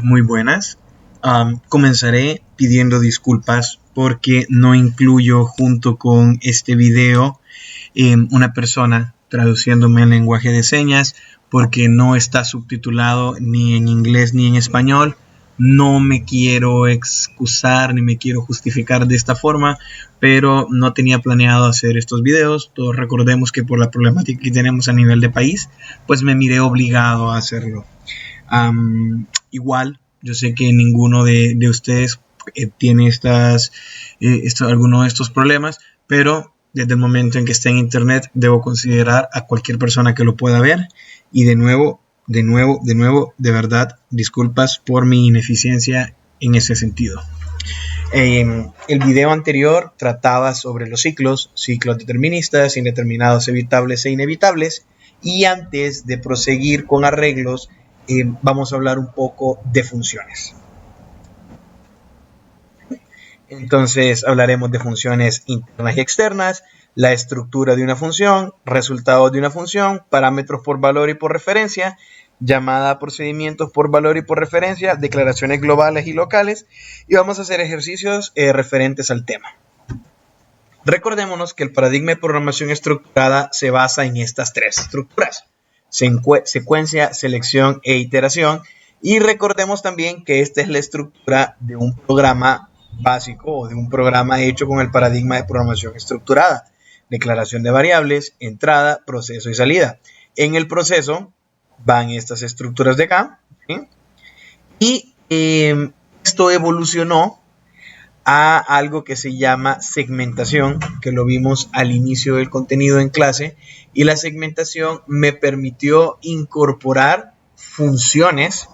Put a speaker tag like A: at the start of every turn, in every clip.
A: Muy buenas. Comenzaré pidiendo disculpas porque no incluyo junto con este video una persona traduciéndome en lenguaje de señas porque no está subtitulado ni en inglés ni en español. No me quiero excusar ni me quiero justificar de esta forma, pero no tenía planeado hacer estos videos. Todos recordemos que por la problemática que tenemos a nivel de país, pues me miré obligado a hacerlo. Igual, yo sé que ninguno de ustedes tiene alguno de estos problemas, pero desde el momento en que esté en internet debo considerar a cualquier persona que lo pueda ver. Y de nuevo, de verdad, disculpas por mi ineficiencia en ese sentido. El video anterior trataba sobre los ciclos deterministas, indeterminados, evitables e inevitables. Y antes de proseguir con arreglos, vamos a hablar un poco de funciones. Entonces hablaremos de funciones internas y externas, la estructura de una función, resultados de una función, parámetros por valor y por referencia, llamada a procedimientos por valor y por referencia, declaraciones globales y locales, y vamos a hacer ejercicios referentes al tema. Recordémonos que el paradigma de programación estructurada se basa en estas tres estructuras: secuencia, selección e iteración. Y recordemos también que esta es la estructura de un programa básico o de un programa hecho con el paradigma de programación estructurada: declaración de variables, entrada, proceso y salida. En el proceso van estas estructuras de acá, ¿sí? Y esto evolucionó a algo que se llama segmentación, que lo vimos al inicio del contenido en clase, y la segmentación me permitió incorporar funciones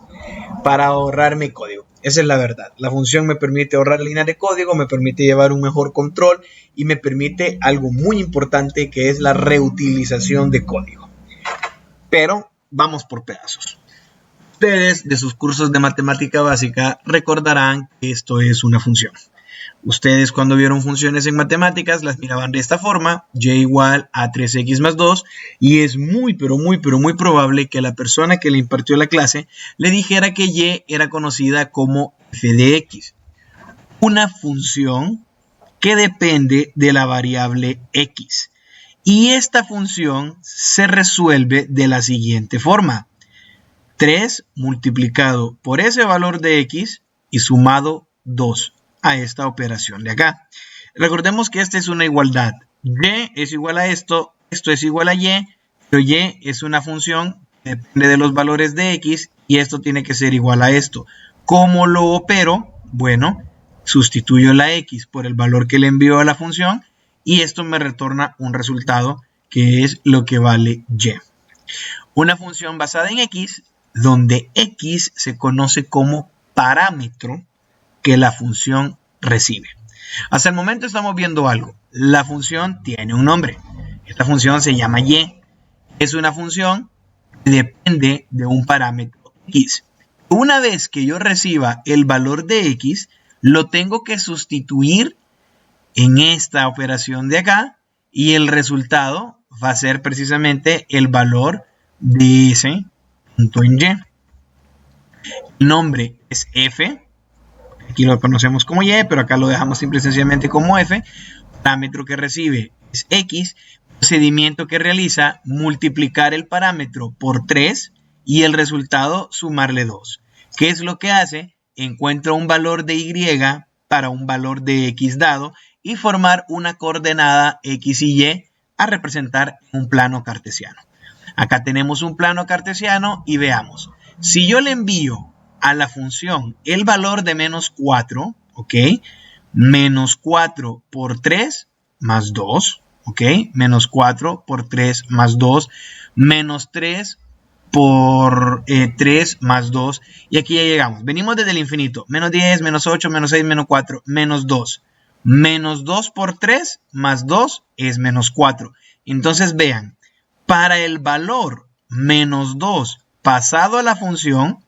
A: para ahorrarme código. Esa es la verdad. La función me permite ahorrar líneas de código, me permite llevar un mejor control y me permite algo muy importante, que es la reutilización de código. Pero vamos por pedazos. Ustedes de sus cursos de matemática básica recordarán que esto es una función. Ustedes cuando vieron funciones en matemáticas las miraban de esta forma: y igual a 3x más 2, y es muy probable que la persona que le impartió la clase le dijera que y era conocida como f de x, una función que depende de la variable x. Y esta función se resuelve de la siguiente forma: 3 multiplicado por ese valor de x y sumado 2 a esta operación de acá. Recordemos que esta es una igualdad. Y es igual a esto es igual a y, pero y es una función que depende de los valores de x y esto tiene que ser igual a esto. ¿Cómo lo opero? Bueno, sustituyo la x por el valor que le envío a la función y esto me retorna un resultado que es lo que vale y. Una función basada en x, donde x se conoce como parámetro que la función recibe. Hasta el momento estamos viendo algo. La función tiene un nombre. Esta función se llama y. Es una función que depende de un parámetro x. Una vez que yo reciba el valor de x, lo tengo que sustituir en esta operación de acá y el resultado va a ser precisamente el valor de ese punto en y. El nombre es f. Aquí lo conocemos como y, pero acá lo dejamos simple y sencillamente como f. Parámetro que recibe es x. Procedimiento que realiza: multiplicar el parámetro por 3 y el resultado sumarle 2. ¿Qué es lo que hace? Encuentra un valor de y para un valor de x dado y formar una coordenada x y y a representar un plano cartesiano. Acá tenemos un plano cartesiano y veamos. Si yo le envío a la función el valor de menos 4, ¿ok? Menos 4 por 3 más 2, ¿ok? Menos 4 por 3 más 2, menos 3 por 3 más 2, y aquí ya llegamos. Venimos desde el infinito. Menos 10, menos 8, menos 6, menos 4, menos 2. Menos 2 por 3 más 2 es menos 4. Entonces vean, para el valor menos 2 pasado a la función,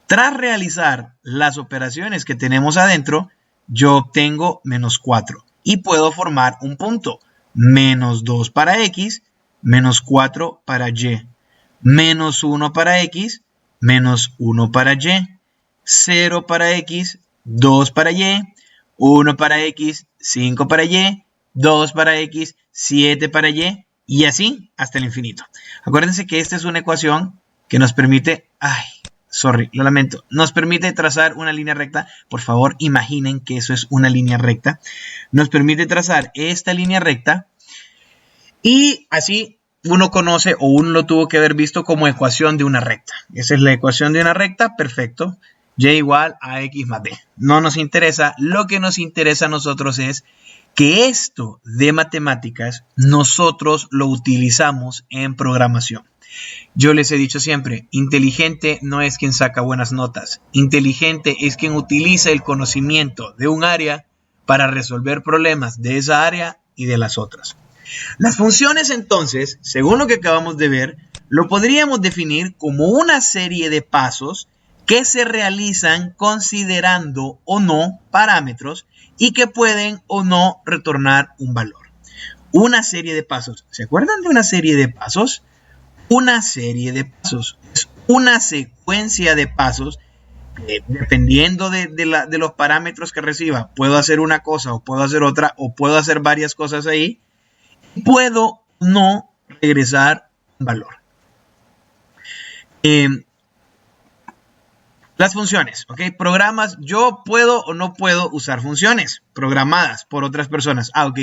A: tras realizar las operaciones que tenemos adentro, yo obtengo menos 4 y puedo formar un punto. Menos 2 para x, menos 4 para y. Menos 1 para x, menos 1 para y. 0 para X, 2 para Y, 1 para X, 5 para Y, 2 para X, 7 para Y, y así hasta el infinito. Acuérdense que esta es una ecuación que nos permite, lo lamento, nos permite trazar una línea recta. Por favor, imaginen que eso es una línea recta. Nos permite trazar esta línea recta y así uno conoce o uno lo tuvo que haber visto como ecuación de una recta. Esa es la ecuación de una recta, perfecto. Y igual a X más B. No nos interesa, lo que nos interesa a nosotros es que esto de matemáticas nosotros lo utilizamos en programación. Yo les he dicho siempre, inteligente no es quien saca buenas notas. Inteligente es quien utiliza el conocimiento de un área para resolver problemas de esa área y de las otras. Las funciones entonces, según lo que acabamos de ver, lo podríamos definir como una serie de pasos que se realizan considerando o no parámetros y que pueden o no retornar un valor. Una serie de pasos. ¿Se acuerdan de una serie de pasos? Una serie de pasos es una secuencia de pasos que, dependiendo de los parámetros que reciba, puedo hacer una cosa o puedo hacer otra o puedo hacer varias cosas ahí. Puedo no regresar un valor. Las funciones, ¿ok? Programas, yo puedo o no puedo usar funciones programadas por otras personas. Ok.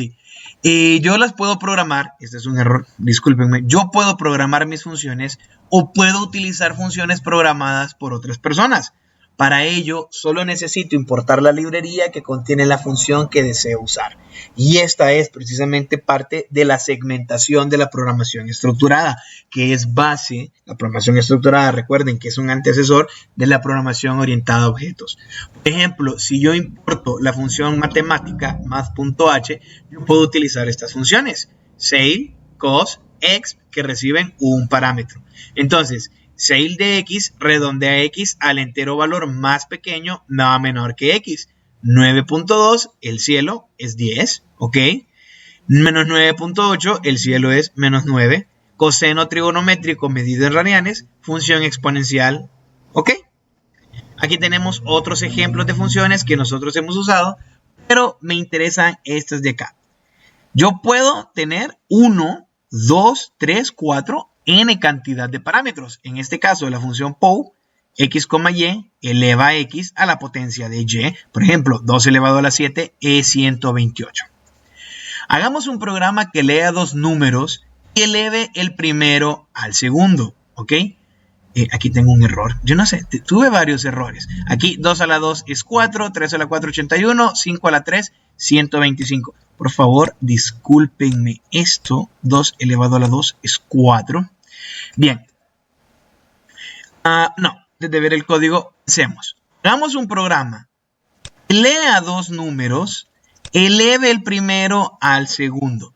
A: Yo las puedo programar, este es un error, discúlpenme. Yo puedo programar mis funciones o puedo utilizar funciones programadas por otras personas. Para ello, solo necesito importar la librería que contiene la función que deseo usar. Y esta es precisamente parte de la segmentación de la programación estructurada, que es base. La programación estructurada, recuerden que es un antecesor de la programación orientada a objetos. Por ejemplo, si yo importo la función matemática math.h, yo puedo utilizar estas funciones: sale, cos, exp, que reciben un parámetro. Entonces, sale de X redondea X al entero valor más pequeño, nada menor que X. 9.2, el cielo es 10, ¿ok? Menos 9.8, el cielo es menos 9. Coseno trigonométrico medido en radianes, función exponencial, ¿ok? Aquí tenemos otros ejemplos de funciones que nosotros hemos usado, pero me interesan estas de acá. Yo puedo tener 1, 2, 3, 4, n cantidad de parámetros. En este caso, la función POW, x, y, eleva a x a la potencia de y. Por ejemplo, 2 elevado a la 7 es 128. Hagamos un programa que lea dos números y eleve el primero al segundo, ¿ok? Aquí tengo un error. Yo no sé, tuve varios errores. Aquí 2 a la 2 es 4, 3 a la 4, 81, 5 a la 3, 125. Por favor, discúlpenme esto. 2 elevado a la 2 es 4. Bien. No, antes de ver el código, hacemos. Hagamos un programa. Lea dos números, eleve el primero al segundo.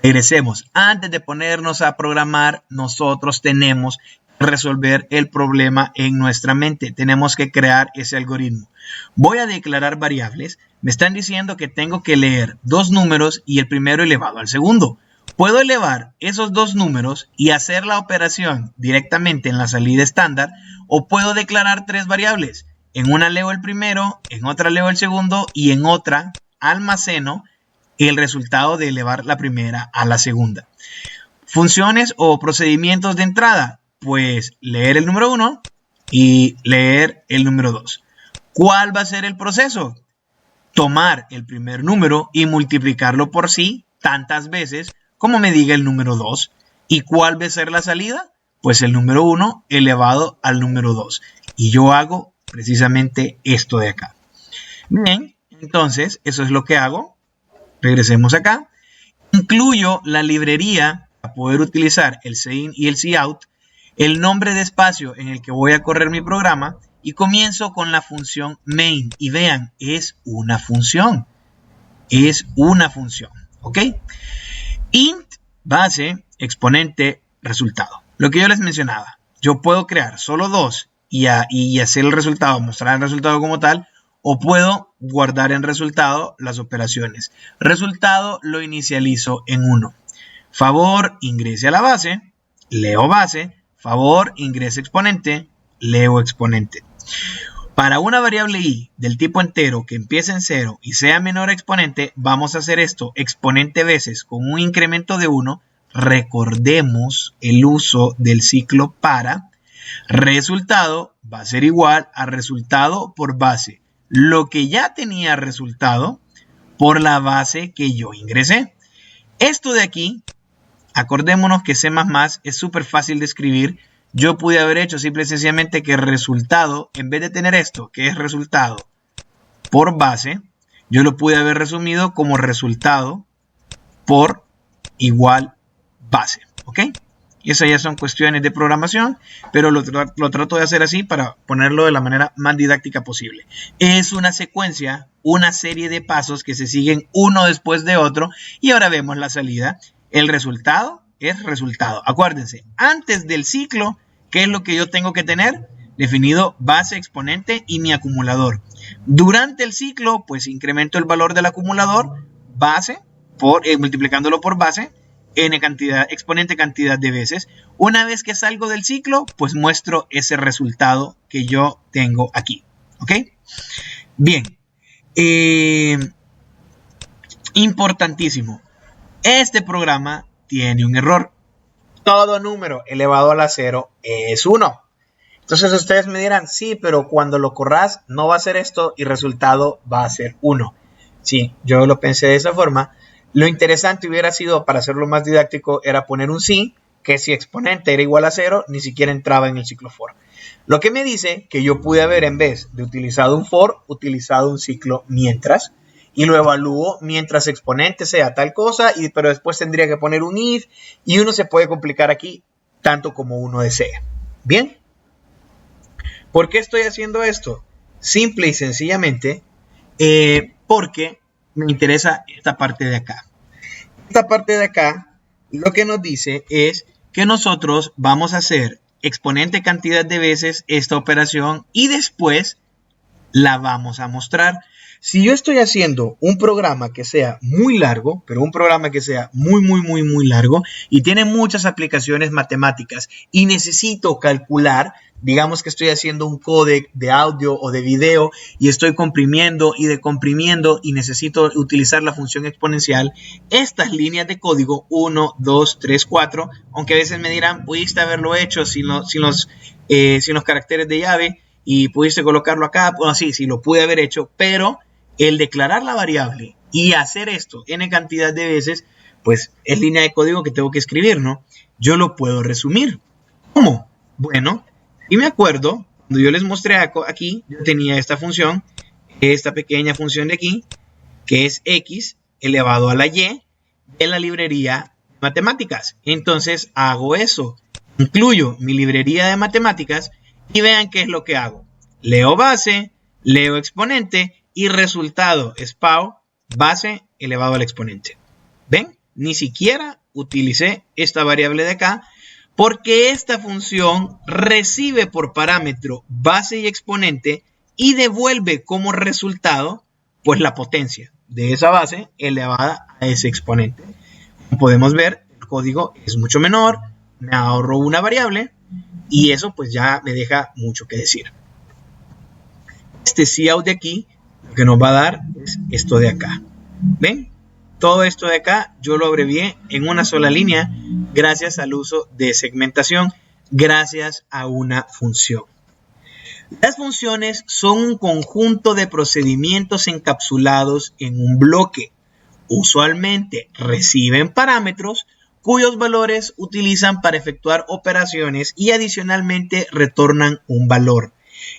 A: Regresemos. Antes de ponernos a programar, nosotros tenemos que resolver el problema en nuestra mente. Tenemos que crear ese algoritmo. Voy a declarar variables. Me están diciendo que tengo que leer dos números y el primero elevado al segundo. Puedo elevar esos dos números y hacer la operación directamente en la salida estándar, o puedo declarar tres variables. En una leo el primero, en otra leo el segundo y en otra almaceno el resultado de elevar la primera a la segunda. Funciones o procedimientos de entrada, pues leer el número 1 y leer el número 2. ¿Cuál va a ser el proceso? Tomar el primer número y multiplicarlo por sí tantas veces como me diga el número 2. ¿Y cuál va a ser la salida? Pues el número 1 elevado al número 2. Y yo hago precisamente esto de acá. Bien, entonces eso es lo que hago. Regresemos acá. Incluyo la librería para poder utilizar el cin y el cout, el nombre de espacio en el que voy a correr mi programa, y comienzo con la función main. Y vean, es una función. Es una función. ¿Ok? Int, base, exponente, resultado. Lo que yo les mencionaba. Yo puedo crear solo dos y hacer el resultado, mostrar el resultado como tal, o puedo guardar en resultado las operaciones. Resultado lo inicializo en 1. Favor, ingrese a la base, leo base. Favor, ingrese exponente, leo exponente. Para una variable i del tipo entero que empiece en 0 y sea menor a exponente, vamos a hacer esto exponente veces con un incremento de 1. Recordemos el uso del ciclo para. Resultado va a ser igual a resultado por base. Lo que ya tenía resultado por la base que yo ingresé. Esto de aquí, acordémonos que C++ es súper fácil de escribir. Yo pude haber hecho simple y sencillamente que el resultado, en vez de tener esto, que es resultado por base, yo lo pude haber resumido como resultado por igual base. ¿Ok? Y esas ya son cuestiones de programación, pero lo trato de hacer así para ponerlo de la manera más didáctica posible. Es una secuencia, una serie de pasos que se siguen uno después de otro y ahora vemos la salida. El resultado es resultado. Acuérdense, antes del ciclo, ¿qué es lo que yo tengo que tener? Definido base, exponente y mi acumulador. Durante el ciclo, pues incremento el valor del acumulador, base, multiplicándolo por base, n cantidad, exponente cantidad de veces. Una vez que salgo del ciclo, pues muestro ese resultado que yo tengo aquí. ¿Ok? Bien. Importantísimo. Este programa tiene un error. Todo número elevado a la 0 es 1. Entonces ustedes me dirán, sí, pero cuando lo corras no va a ser esto y resultado va a ser 1. Sí, yo lo pensé de esa forma. Lo interesante hubiera sido, para hacerlo más didáctico, era poner un sí, que si exponente era igual a 0, ni siquiera entraba en el ciclo for. Lo que me dice que yo pude haber, en vez de utilizado un for, utilizado un ciclo mientras, y lo evalúo mientras exponente sea tal cosa, pero después tendría que poner un if, y uno se puede complicar aquí tanto como uno desea. ¿Bien? ¿Por qué estoy haciendo esto? Simple y sencillamente porque me interesa esta parte de acá. Esta parte de acá lo que nos dice es que nosotros vamos a hacer exponente cantidad de veces esta operación y después la vamos a mostrar. Si yo estoy haciendo un programa que sea muy largo, pero un programa que sea muy largo y tiene muchas aplicaciones matemáticas y necesito calcular, digamos que estoy haciendo un códec de audio o de video y estoy comprimiendo y decomprimiendo y necesito utilizar la función exponencial, estas líneas de código 1, 2, 3, 4, aunque a veces me dirán, pudiste haberlo hecho sin los caracteres de llave y pudiste colocarlo acá, bueno, sí, lo pude haber hecho, pero el declarar la variable y hacer esto n cantidad de veces, pues es línea de código que tengo que escribir, ¿no? Yo lo puedo resumir. ¿Cómo? Bueno, y me acuerdo, cuando yo les mostré aquí, yo tenía esta función, esta pequeña función de aquí, que es x elevado a la y de la librería matemáticas. Entonces hago eso, incluyo mi librería de matemáticas y vean qué es lo que hago. Leo base, leo exponente y resultado es PAO, base elevado al exponente. ¿Ven? Ni siquiera utilicé esta variable de acá porque esta función recibe por parámetro base y exponente y devuelve como resultado pues la potencia de esa base elevada a ese exponente. Como podemos ver, el código es mucho menor, me ahorro una variable y eso pues ya me deja mucho que decir. Este cout de aquí lo que nos va a dar es esto de acá. ¿Ven? Todo esto de acá yo lo abrevié en una sola línea gracias al uso de segmentación, gracias a una función. Las funciones son un conjunto de procedimientos encapsulados en un bloque. Usualmente reciben parámetros cuyos valores utilizan para efectuar operaciones y adicionalmente retornan un valor.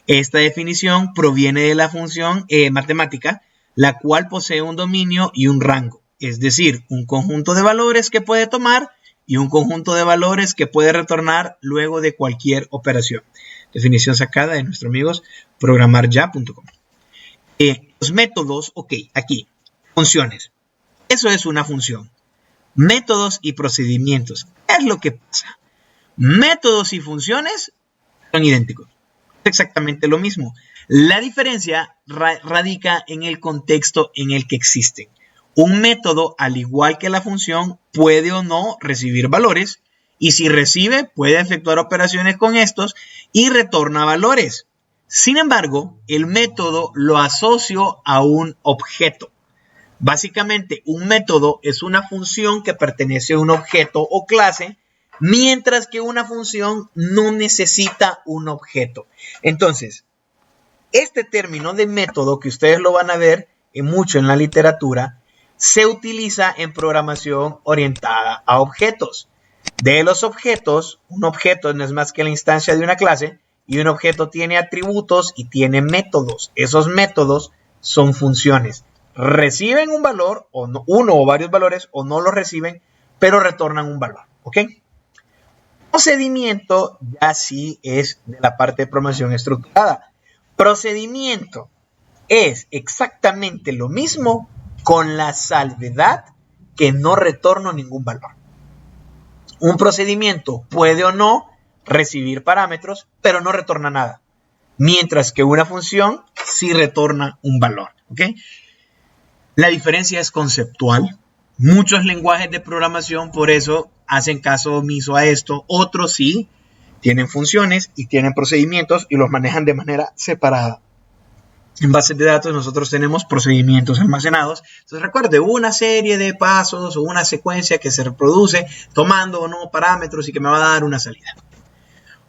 A: Esta definición proviene de la función matemática, la cual posee un dominio y un rango, es decir, un conjunto de valores que puede tomar y un conjunto de valores que puede retornar luego de cualquier operación. Definición sacada de nuestros amigos programarya.com. Los métodos, ok, aquí, funciones. Eso es una función. Métodos y procedimientos. ¿Qué es lo que pasa? Métodos y funciones son idénticos. Es exactamente lo mismo. La diferencia radica en el contexto en el que existen. Un método, al igual que la función, puede o no recibir valores y si recibe, puede efectuar operaciones con estos y retorna valores. Sin embargo, el método lo asocio a un objeto. Básicamente, un método es una función que pertenece a un objeto o clase, mientras que una función no necesita un objeto. Entonces, este término de método, que ustedes lo van a ver mucho en la literatura, se utiliza en programación orientada a objetos. De los objetos, un objeto no es más que la instancia de una clase, y un objeto tiene atributos y tiene métodos. Esos métodos son funciones. Reciben un valor, o no, uno o varios valores, o no lo reciben, pero retornan un valor. ¿Ok? Procedimiento ya sí es de la parte de programación estructurada. Procedimiento es exactamente lo mismo, con la salvedad que no retorno ningún valor. Un procedimiento puede o no recibir parámetros, pero no retorna nada. Mientras que una función sí retorna un valor. ¿Ok? La diferencia es conceptual. Muchos lenguajes de programación por eso hacen caso omiso a esto. Otros sí tienen funciones y tienen procedimientos y los manejan de manera separada. En bases de datos nosotros tenemos procedimientos almacenados. Entonces recuerde, una serie de pasos o una secuencia que se reproduce tomando o no parámetros y que me va a dar una salida.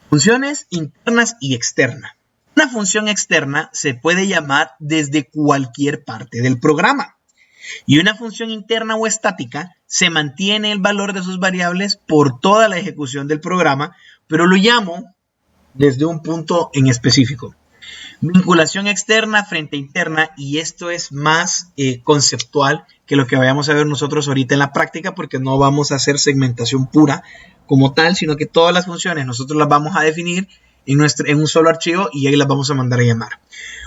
A: Funciones internas y externas. Una función externa se puede llamar desde cualquier parte del programa. Y una función interna o estática se mantiene el valor de sus variables por toda la ejecución del programa, pero lo llamo desde un punto en específico. Vinculación externa frente a interna, y esto es más conceptual que lo que vayamos a ver nosotros ahorita en la práctica, porque no vamos a hacer segmentación pura como tal, sino que todas las funciones nosotros las vamos a definir en un solo archivo y ahí las vamos a mandar a llamar.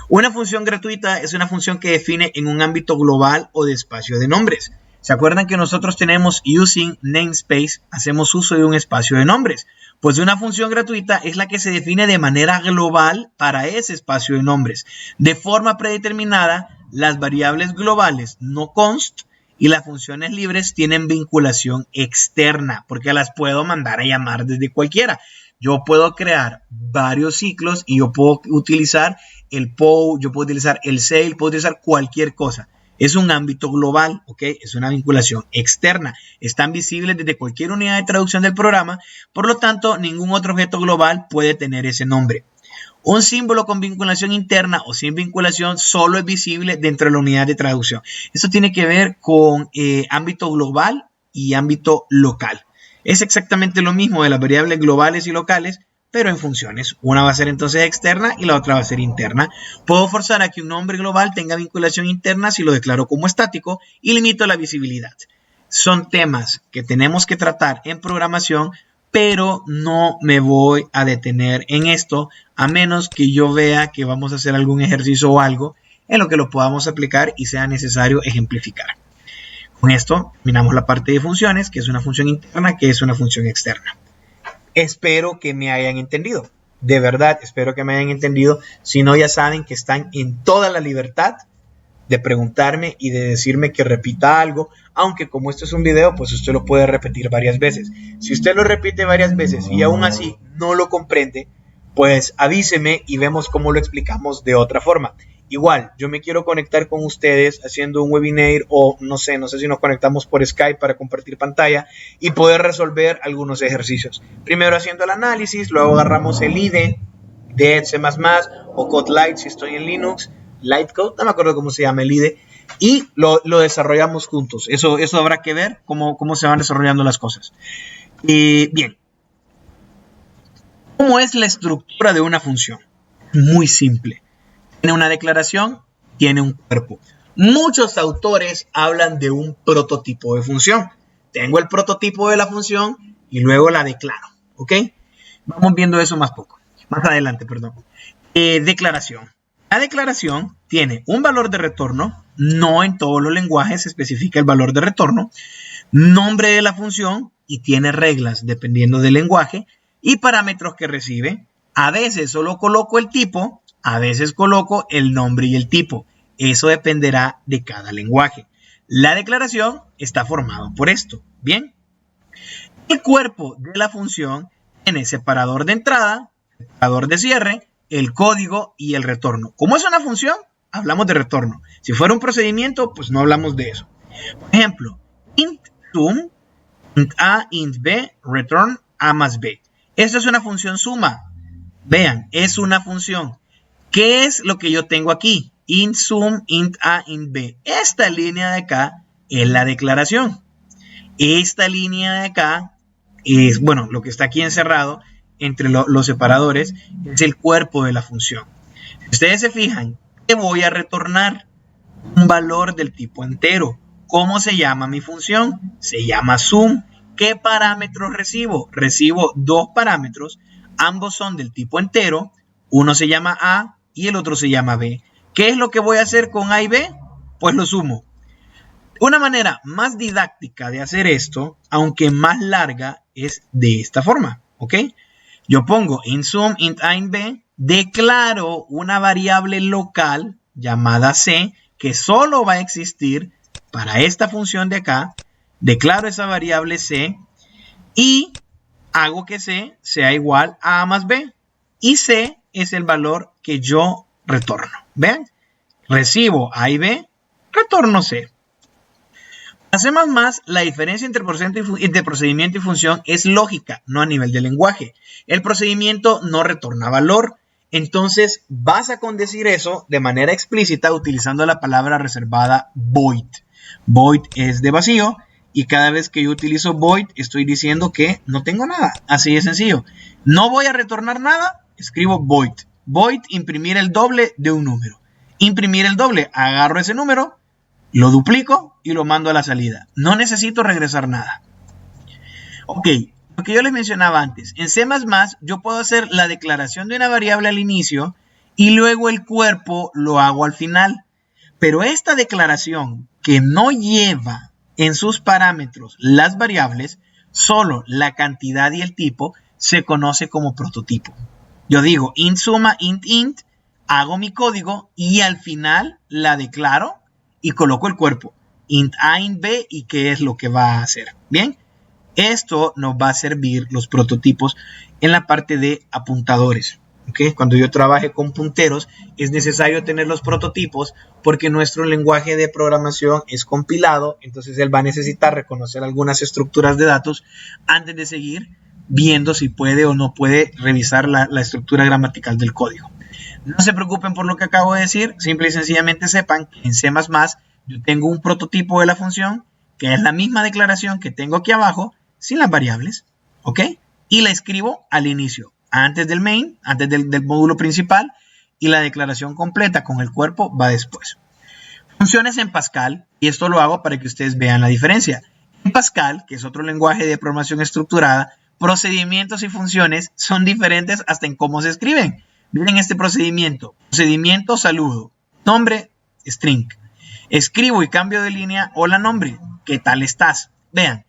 A: Una función gratuita es una función que define en un ámbito global o de espacio de nombres. ¿Se acuerdan que nosotros tenemos using namespace? Hacemos uso de un espacio de nombres. Pues una función gratuita es la que se define de manera global para ese espacio de nombres. De forma predeterminada, las variables globales no const y las funciones libres tienen vinculación externa, porque las puedo mandar a llamar desde cualquiera. Yo puedo crear varios ciclos y yo puedo utilizar el POW, yo puedo utilizar el SAIL, puedo utilizar cualquier cosa. Es un ámbito global, ¿ok? Es una vinculación externa. Están visibles desde cualquier unidad de traducción del programa, por lo tanto, ningún otro objeto global puede tener ese nombre. Un símbolo con vinculación interna o sin vinculación solo es visible dentro de la unidad de traducción. Esto tiene que ver con ámbito global y ámbito local. Es exactamente lo mismo de las variables globales y locales, pero en funciones. Una va a ser entonces externa y la otra va a ser interna. Puedo forzar a que un nombre global tenga vinculación interna si lo declaro como estático y limito la visibilidad. Son temas que tenemos que tratar en programación, pero no me voy a detener en esto a menos que yo vea que vamos a hacer algún ejercicio o algo en lo que lo podamos aplicar y sea necesario ejemplificar. Con esto terminamos la parte de funciones, que es una función interna, que es una función externa. Espero que me hayan entendido. De verdad, espero que me hayan entendido. Si no, ya saben que están en toda la libertad de preguntarme y de decirme que repita algo, aunque como esto es un video, pues usted lo puede repetir varias veces. Si usted lo repite varias veces y aún así no lo comprende, pues avíseme y vemos cómo lo explicamos de otra forma. Igual, yo me quiero conectar con ustedes haciendo un webinar o no sé si nos conectamos por Skype para compartir pantalla y poder resolver algunos ejercicios. Primero haciendo el análisis, luego agarramos el IDE de C++ o Codelight si estoy en Linux, Lightcode, no me acuerdo cómo se llama el IDE, y lo desarrollamos juntos. Eso habrá que ver cómo se van desarrollando las cosas. Bien, ¿cómo es la estructura de una función? Muy simple. Tiene una declaración, tiene un cuerpo. Muchos autores hablan de un prototipo de función. Tengo el prototipo de la función y luego la declaro. ¿Ok? Vamos viendo eso más adelante. Declaración. La declaración tiene un valor de retorno. No en todos los lenguajes se especifica el valor de retorno. Nombre de la función y tiene reglas dependiendo del lenguaje y parámetros que recibe. A veces solo coloco el tipo. A veces coloco el nombre y el tipo. Eso dependerá de cada lenguaje. La declaración está formado por esto. Bien. El cuerpo de la función tiene separador de entrada, separador de cierre el código y el retorno. Como es una función, hablamos de retorno. Si fuera un procedimiento, pues no hablamos de eso. Por ejemplo, int sum, int a, int b, return a más b. Esto es una función suma. Vean, es una función. ¿Qué es lo que yo tengo aquí? Int sum, int a, int b. Esta línea de acá es la declaración. Esta línea de acá es, bueno, lo que está aquí encerrado entre los separadores es el cuerpo de la función. Si ustedes se fijan, ¿qué voy a retornar? Un valor del tipo entero. ¿Cómo se llama mi función? Se llama sum. ¿Qué parámetros recibo? Recibo dos parámetros. Ambos son del tipo entero. Uno se llama a y el otro se llama b. ¿Qué es lo que voy a hacer con a y b? Pues lo sumo. Una manera más didáctica de hacer esto, aunque más larga, es de esta forma. ¿Ok? Yo pongo int sum, int a, int b. Declaro una variable local llamada c que solo va a existir para esta función de acá. Declaro esa variable c y hago que c sea igual a más b. Y c es el valor que yo retorno. ¿Ven? Recibo a y b, retorno c. Hacemos más, la diferencia entre procedimiento y función es lógica, no a nivel de lenguaje. El procedimiento no retorna valor. Entonces vas a condecir eso de manera explícita utilizando la palabra reservada void. Void es de vacío y cada vez que yo utilizo void estoy diciendo que no tengo nada. Así de sencillo. No voy a retornar nada, escribo void. Void, imprimir el doble de un número. Imprimir el doble, agarro ese número, lo duplico y lo mando a la salida. No necesito regresar nada. Ok. Lo que yo les mencionaba antes, en C++ yo puedo hacer la declaración de una variable al inicio y luego el cuerpo lo hago al final. Pero esta declaración que no lleva en sus parámetros las variables, solo la cantidad y el tipo, se conoce como prototipo. Yo digo int suma, int, hago mi código y al final la declaro y coloco el cuerpo. Int a, int b y qué es lo que va a hacer. ¿Bien? Esto nos va a servir los prototipos en la parte de apuntadores. ¿Okay? Cuando yo trabaje con punteros es necesario tener los prototipos porque nuestro lenguaje de programación es compilado, entonces él va a necesitar reconocer algunas estructuras de datos antes de seguir viendo si puede o no puede revisar la estructura gramatical del código. No se preocupen por lo que acabo de decir, simple y sencillamente sepan que en C++ yo tengo un prototipo de la función que es la misma declaración que tengo aquí abajo sin las variables, ¿ok? Y la escribo al inicio, antes del main, antes del módulo principal, y la declaración completa con el cuerpo va después. Funciones en Pascal, y esto lo hago para que ustedes vean la diferencia. En Pascal, que es otro lenguaje de programación estructurada, procedimientos y funciones son diferentes hasta en cómo se escriben. Miren este procedimiento. Procedimiento, saludo. Nombre, string. Escribo y cambio de línea, hola nombre, ¿qué tal estás? Vean.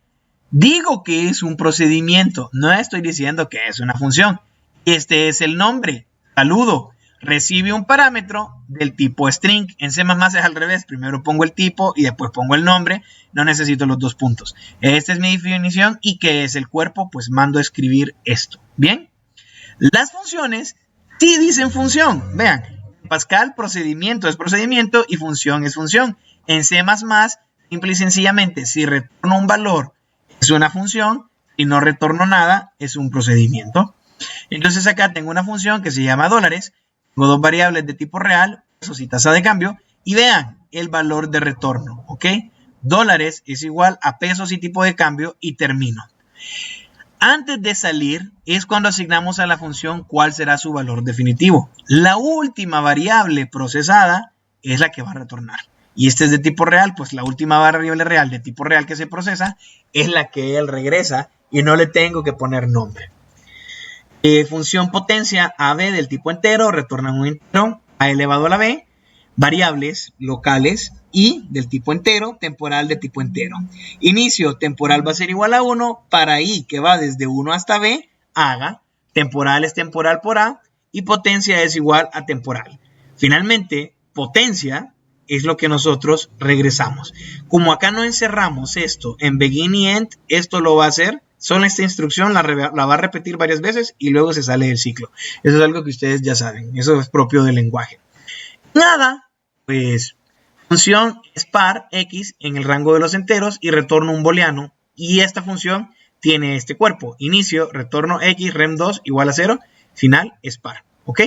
A: Digo que es un procedimiento, no estoy diciendo que es una función. Este es el nombre, saludo, recibe un parámetro del tipo string. En C++ es al revés, primero pongo el tipo y después pongo el nombre, no necesito los dos puntos. Esta es mi definición y ¿qué es el cuerpo? Pues mando a escribir esto, ¿bien? Las funciones sí dicen función, vean, en Pascal procedimiento es procedimiento y función es función. En C++, simple y sencillamente, si retorno un valor, es una función, y no retorno nada, es un procedimiento. Entonces acá tengo una función que se llama dólares, tengo dos variables de tipo real, pesos y tasa de cambio, y vean el valor de retorno, ¿ok? Dólares es igual a pesos y tipo de cambio, y termino. Antes de salir es cuando asignamos a la función cuál será su valor definitivo. La última variable procesada es la que va a retornar. Y este es de tipo real, pues la última variable real de tipo real que se procesa es la que él regresa y no le tengo que poner nombre. Función potencia AB del tipo entero, retorna un entero, A elevado a la B, variables locales y del tipo entero, temporal de tipo entero. Inicio, temporal va a ser igual a 1, para I que va desde 1 hasta B, haga, temporal es temporal por A y potencia es igual a temporal. Finalmente, potencia es lo que nosotros regresamos. Como acá no encerramos esto en begin y end, esto lo va a hacer Solo esta instrucción la va a repetir varias veces y luego se sale del ciclo. Eso es algo que ustedes ya saben. Eso es propio del lenguaje. Nada, pues función es par x en el rango de los enteros y retorno un booleano. Y esta función tiene este cuerpo. Inicio, retorno x, rem2 igual a 0. Final es par. ¿Ok?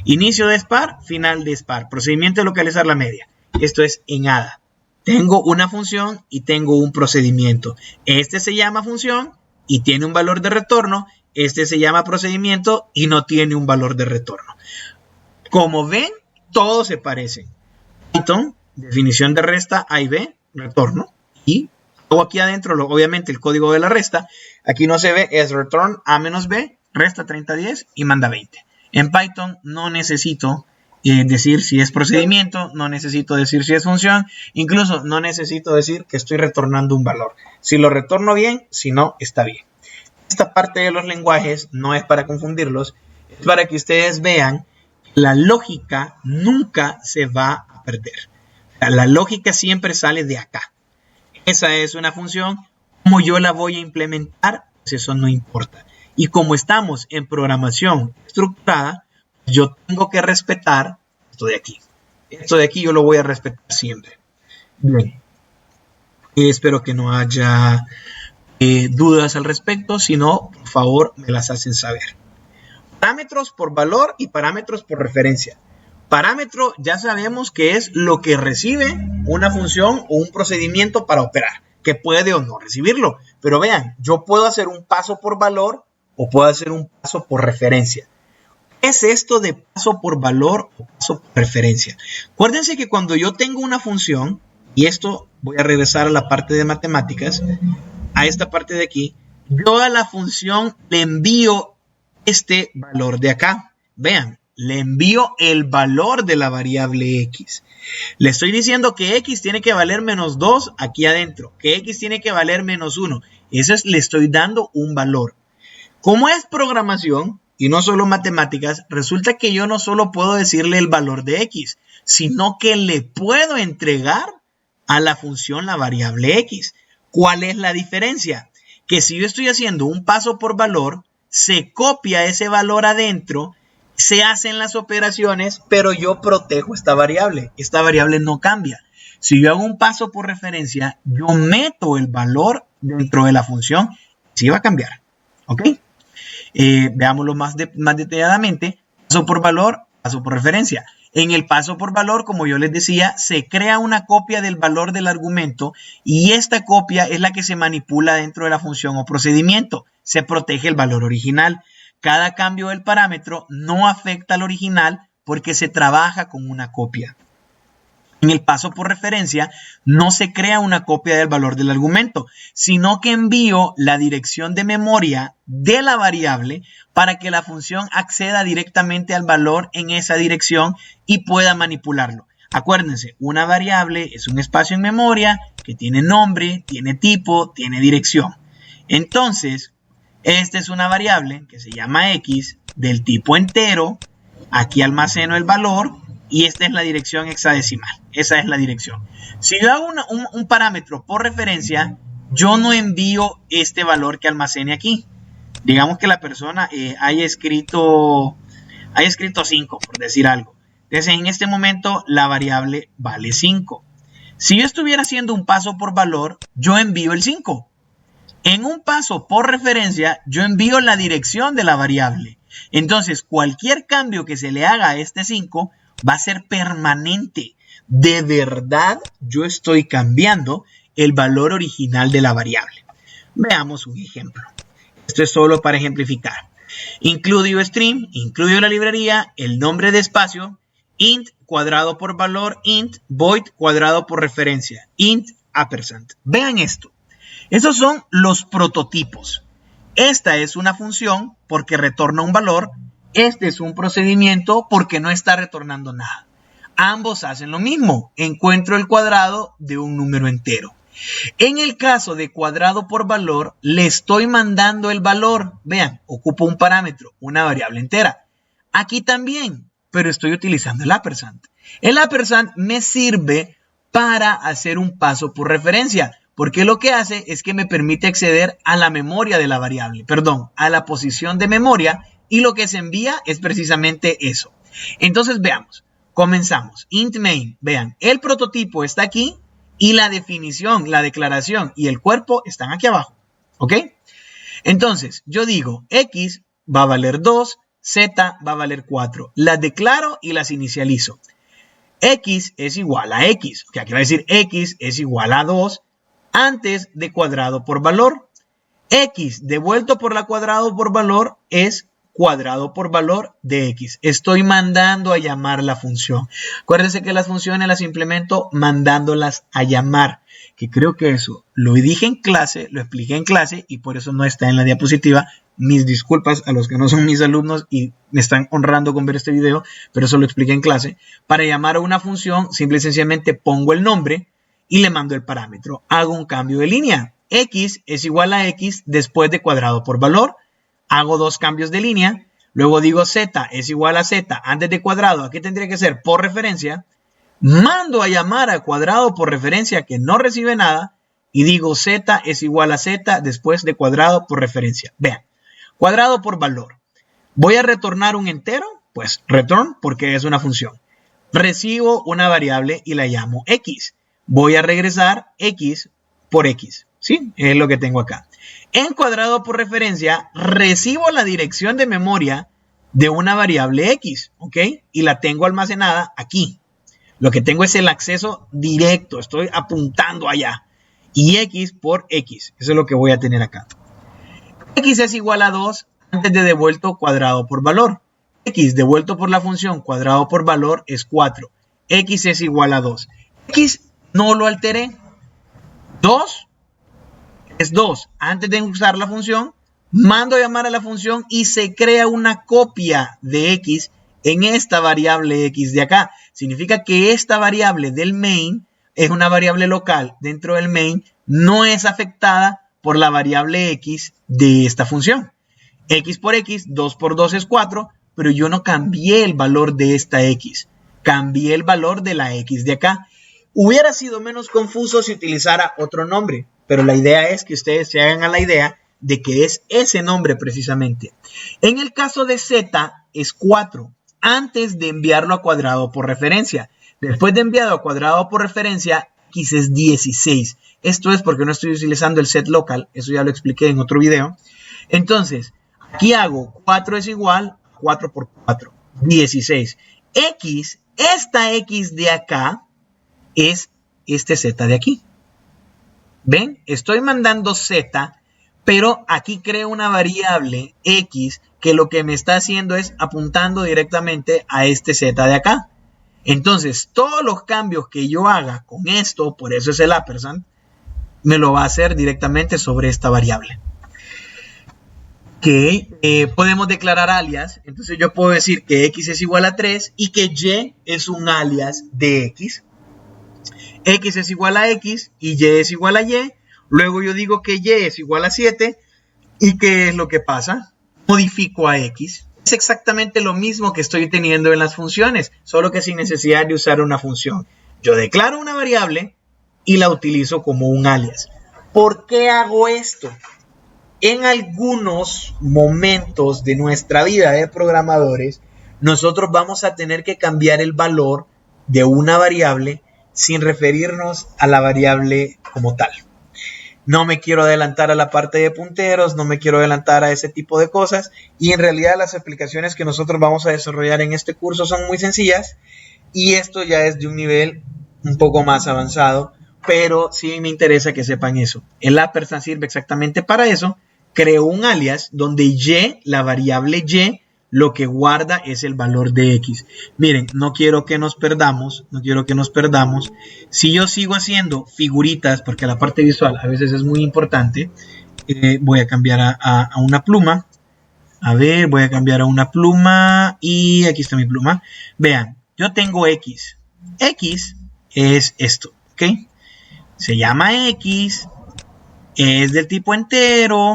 A: Inicio de par, final de par. Procedimiento de localizar la media. Esto es en ADA. Tengo una función y tengo un procedimiento. Este se llama función y tiene un valor de retorno. Este se llama procedimiento y no tiene un valor de retorno. Como ven, todos se parecen. Python, definición de resta A y B, retorno. Y hago aquí adentro, obviamente, el código de la resta. Aquí no se ve, es return A menos B, resta 3010 y manda 20. En Python no necesito decir si es procedimiento, no necesito decir si es función, incluso no necesito decir que estoy retornando un valor. Si lo retorno bien, si no, está bien. Esta parte de los lenguajes no es para confundirlos, es para que ustedes vean que la lógica nunca se va a perder. O sea, la lógica siempre sale de acá. Esa es una función, como yo la voy a implementar, pues eso no importa. Y como estamos en programación estructurada, yo tengo que respetar esto de aquí. Esto de aquí yo lo voy a respetar siempre. Bien. Espero que no haya dudas al respecto. Si no, por favor, me las hacen saber. Parámetros por valor y parámetros por referencia. Parámetro ya sabemos que es lo que recibe una función o un procedimiento para operar, que puede o no recibirlo. Pero vean, yo puedo hacer un paso por valor o puedo hacer un paso por referencia. ¿Qué es esto de paso por valor o paso por referencia? Acuérdense que cuando yo tengo una función, y esto voy a regresar a la parte de matemáticas, a esta parte de aquí, yo a la función le envío este valor de acá. Vean, le envío el valor de la variable x. Le estoy diciendo que x tiene que valer menos 2 aquí adentro, que x tiene que valer menos 1. Eso es, le estoy dando un valor. Como es programación y no solo matemáticas, resulta que yo no solo puedo decirle el valor de x, sino que le puedo entregar a la función la variable x. ¿Cuál es la diferencia? Que si yo estoy haciendo un paso por valor, se copia ese valor adentro, se hacen las operaciones, pero yo protejo esta variable. Esta variable no cambia. Si yo hago un paso por referencia, yo meto el valor dentro de la función, sí va a cambiar. ¿Ok? Veámoslo más detalladamente. Paso por valor, paso por referencia. En el paso por valor, como yo les decía, se crea una copia del valor del argumento y esta copia es la que se manipula dentro de la función o procedimiento. Se protege el valor original. Cada cambio del parámetro no afecta al original porque se trabaja con una copia. En el paso por referencia no se crea una copia del valor del argumento, sino que envío la dirección de memoria de la variable para que la función acceda directamente al valor en esa dirección y pueda manipularlo. Acuérdense, una variable es un espacio en memoria que tiene nombre, tiene tipo, tiene dirección. Entonces, esta es una variable que se llama x del tipo entero. Aquí almaceno el valor. Y esta es la dirección hexadecimal. Esa es la dirección. Si yo hago un parámetro por referencia, yo no envío este valor que almacene aquí. Digamos que la persona haya escrito 5, por decir algo. Entonces, en este momento, la variable vale 5. Si yo estuviera haciendo un paso por valor, yo envío el 5. En un paso por referencia, yo envío la dirección de la variable. Entonces, cualquier cambio que se le haga a este 5 va a ser permanente. De verdad, yo estoy cambiando el valor original de la variable. Veamos un ejemplo. Esto es solo para ejemplificar. Include UStream, incluye la librería, el nombre de espacio, int cuadrado por valor, int void cuadrado por referencia, int ampersand. Vean esto. Esos son los prototipos. Esta es una función porque retorna un valor. Este es un procedimiento porque no está retornando nada. Ambos hacen lo mismo. Encuentro el cuadrado de un número entero. En el caso de cuadrado por valor, le estoy mandando el valor. Vean, ocupo un parámetro, una variable entera. Aquí también, pero estoy utilizando el ampersand. El ampersand me sirve para hacer un paso por referencia. porque lo que hace es que me permite acceder a la memoria de la variable, perdón, a la posición de memoria, y lo que se envía es precisamente eso. Entonces veamos, comenzamos. Int main, vean, el prototipo está aquí y la definición, la declaración y el cuerpo están aquí abajo, ¿ok? Entonces yo digo X va a valer 2, Z va a valer 4. Las declaro y las inicializo. X es igual a X. O sea, aquí va a decir X es igual a 2 antes de cuadrado por valor. X devuelto por la cuadrado por valor es cuadrado por valor de X. Estoy mandando a llamar la función. Acuérdense que las funciones las implemento mandándolas a llamar. Que creo que eso lo dije en clase, lo expliqué en clase y por eso no está en la diapositiva. Mis disculpas a los que no son mis alumnos y me están honrando con ver este video, pero eso lo expliqué en clase. Para llamar a una función, simple y sencillamente pongo el nombre y le mando el parámetro. Hago un cambio de línea. X es igual a X después de cuadrado por valor. Hago dos cambios de línea. Luego digo Z es igual a Z antes de cuadrado. Aquí tendría que ser por referencia. Mando a llamar a cuadrado por referencia que no recibe nada. Y digo Z es igual a Z después de cuadrado por referencia. Vean, cuadrado por valor. ¿Voy a retornar un entero? Pues return porque es una función. Recibo una variable y la llamo X. Voy a regresar X por X. ¿Sí? Es lo que tengo acá. En cuadrado por referencia, recibo la dirección de memoria de una variable X, ¿ok? Y la tengo almacenada aquí. Lo que tengo es el acceso directo. Estoy apuntando allá. Y X por X. Eso es lo que voy a tener acá. X es igual a 2 antes de devuelto cuadrado por valor. X devuelto por la función cuadrado por valor es 4. X es igual a 2. X no lo alteré. 2 es 2. Antes de usar la función, mando a llamar a la función y se crea una copia de X en esta variable X de acá. Significa que esta variable del main es una variable local dentro del main, no es afectada por la variable X de esta función. X por X, 2 por 2 es 4, pero yo no cambié el valor de esta X. Cambié el valor de la X de acá. Hubiera sido menos confuso si utilizara otro nombre, pero la idea es que ustedes se hagan a la idea de que es ese nombre precisamente. En el caso de Z es 4, antes de enviarlo a cuadrado por referencia. Después de enviado a cuadrado por referencia, X es 16. Esto es porque no estoy utilizando el set local, eso ya lo expliqué en otro video. Entonces, aquí hago 4 es igual a 4 por 4, 16. X, esta X de acá, es este Z de aquí. ¿Ven? Estoy mandando Z, pero aquí creo una variable X que lo que me está haciendo es apuntando directamente a este Z de acá. Entonces, todos los cambios que yo haga con esto, por eso es el ampersand, me lo va a hacer directamente sobre esta variable. Que podemos declarar alias. Entonces yo puedo decir que X es igual a 3 y que Y es un alias de X. X es igual a X y Y es igual a Y. Luego yo digo que Y es igual a 7. ¿Y qué es lo que pasa? Modifico a X. Es exactamente lo mismo que estoy teniendo en las funciones, solo que sin necesidad de usar una función. Yo declaro una variable y la utilizo como un alias. ¿Por qué hago esto? En algunos momentos de nuestra vida de programadores, nosotros vamos a tener que cambiar el valor de una variable sin referirnos a la variable como tal. No me quiero adelantar a la parte de punteros, no me quiero adelantar a ese tipo de cosas, y en realidad las aplicaciones que nosotros vamos a desarrollar en este curso son muy sencillas, y esto ya es de un nivel un poco más avanzado, pero sí me interesa que sepan eso. El ampersand sirve exactamente para eso. Creo un alias donde Y, la variable Y, lo que guarda es el valor de X. Miren, no quiero que nos perdamos, Si yo sigo haciendo figuritas, porque la parte visual a veces es muy importante, voy a cambiar a una pluma. A ver, voy a cambiar a una pluma y aquí está mi pluma. Vean, yo tengo X. X es esto, ¿ok? Se llama X, es del tipo entero.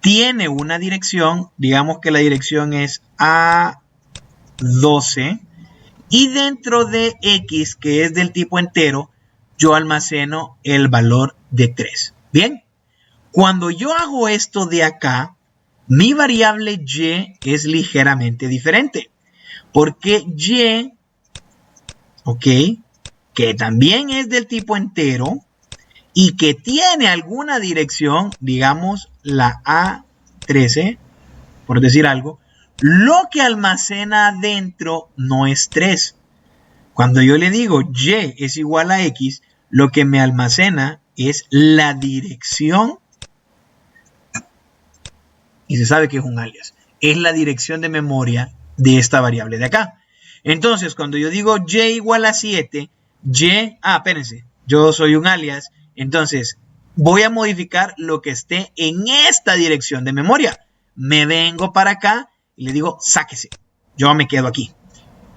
A: Tiene una dirección, digamos que la dirección es A12, y dentro de X, que es del tipo entero, yo almaceno el valor de 3. Bien, cuando yo hago esto de acá, mi variable y es ligeramente diferente. Porque y, ok, que también es del tipo entero y que tiene alguna dirección, digamos la A13, por decir algo, lo que almacena adentro no es 3. Cuando yo le digo y es igual a x, lo que me almacena es la dirección, y se sabe que es un alias, es la dirección de memoria de esta variable de acá. Entonces, cuando yo digo y igual a 7, espérense, yo soy un alias, entonces voy a modificar lo que esté en esta dirección de memoria. Me vengo para acá y le digo, sáquese, yo me quedo aquí,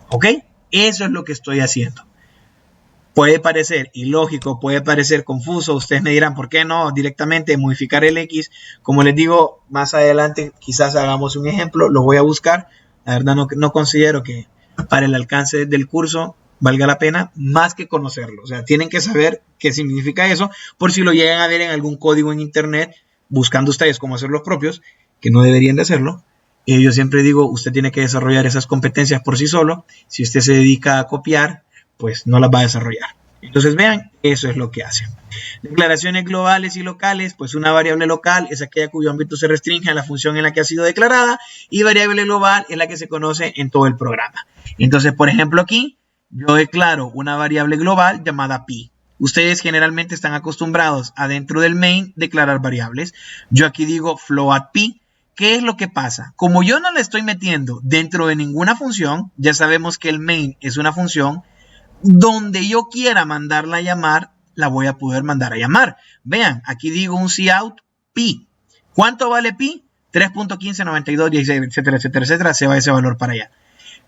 A: ¿ok? Eso es lo que estoy haciendo. Puede parecer ilógico, puede parecer confuso. Ustedes me dirán, ¿por qué no directamente modificar el X? Como les digo, más adelante quizás hagamos un ejemplo. Lo voy a buscar. La verdad no considero que para el alcance del curso valga la pena más que conocerlo. O sea, tienen que saber qué significa eso por si lo llegan a ver en algún código en internet buscando ustedes cómo hacer los propios, que no deberían de hacerlo. Yo siempre digo, usted tiene que desarrollar esas competencias por sí solo. Si usted se dedica a copiar, pues no las va a desarrollar. Entonces vean, eso es lo que hace. Declaraciones globales y locales, pues una variable local es aquella cuyo ámbito se restringe a la función en la que ha sido declarada y variable global es la que se conoce en todo el programa. Entonces, por ejemplo aquí, yo declaro una variable global llamada pi. Ustedes generalmente están acostumbrados a dentro del main declarar variables. Yo aquí digo float pi. ¿Qué es lo que pasa? Como yo no la estoy metiendo dentro de ninguna función, ya sabemos que el main es una función, donde yo quiera mandarla a llamar, la voy a poder mandar a llamar. Vean, aquí digo un cout pi. ¿Cuánto vale pi? 3.159216, etcétera, etcétera, etcétera. Se va ese valor para allá.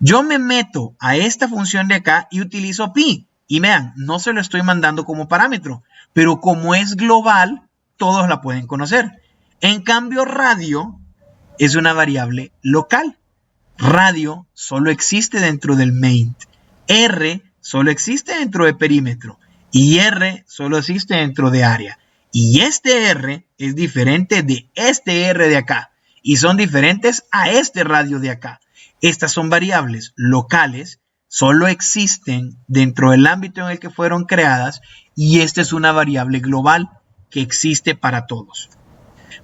A: Yo me meto a esta función de acá y utilizo pi. Y vean, no se lo estoy mandando como parámetro, pero como es global, todos la pueden conocer. En cambio, radio es una variable local. Radio solo existe dentro del main. R solo existe dentro de perímetro y R solo existe dentro de área. Y este R es diferente de este R de acá y son diferentes a este radio de acá. Estas son variables locales, solo existen dentro del ámbito en el que fueron creadas y esta es una variable global que existe para todos.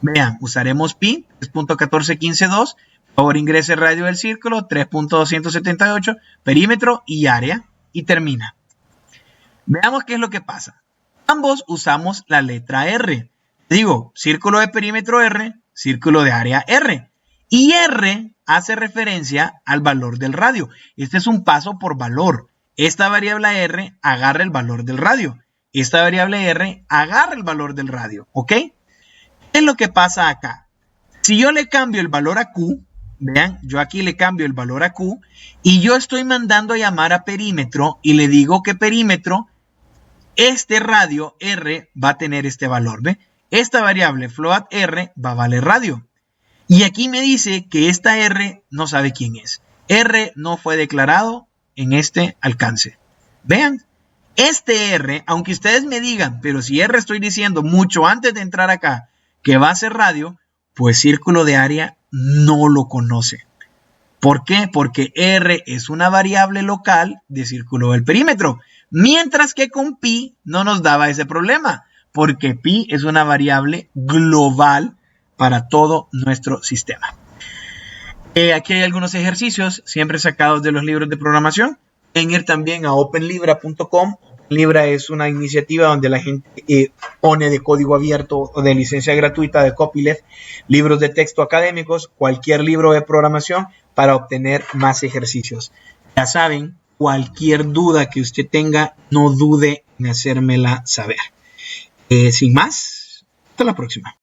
A: Vean, usaremos pi 3.14152. Por favor, ingrese radio del círculo 3.278, perímetro y área y termina. Veamos qué es lo que pasa. Ambos usamos la letra R. Digo, círculo de perímetro R, círculo de área R. Y R hace referencia al valor del radio. Este es un paso por valor. Esta variable R agarra el valor del radio. Esta variable R agarra el valor del radio. ¿Ok? ¿Qué es lo que pasa acá? Si yo le cambio el valor a Q, vean, yo aquí le cambio el valor a Q y yo estoy mandando a llamar a perímetro y le digo que perímetro, este radio R va a tener este valor, ¿ve? Esta variable float R va a valer radio. Y aquí me dice que esta R no sabe quién es. R no fue declarado en este alcance. Vean, este R, aunque ustedes me digan, pero si R estoy diciendo mucho antes de entrar acá que va a ser radio, pues círculo de área no lo conoce. ¿Por qué? Porque R es una variable local de círculo del perímetro, mientras que con pi no nos daba ese problema, porque pi es una variable global para todo nuestro sistema. Aquí hay algunos ejercicios, siempre sacados de los libros de programación. Pueden ir también a openlibra.com. Libra es una iniciativa donde la gente pone de código abierto o de licencia gratuita de copyleft libros de texto académicos, cualquier libro de programación para obtener más ejercicios. Ya saben, cualquier duda que usted tenga, no dude en hacérmela saber. Sin más, hasta la próxima.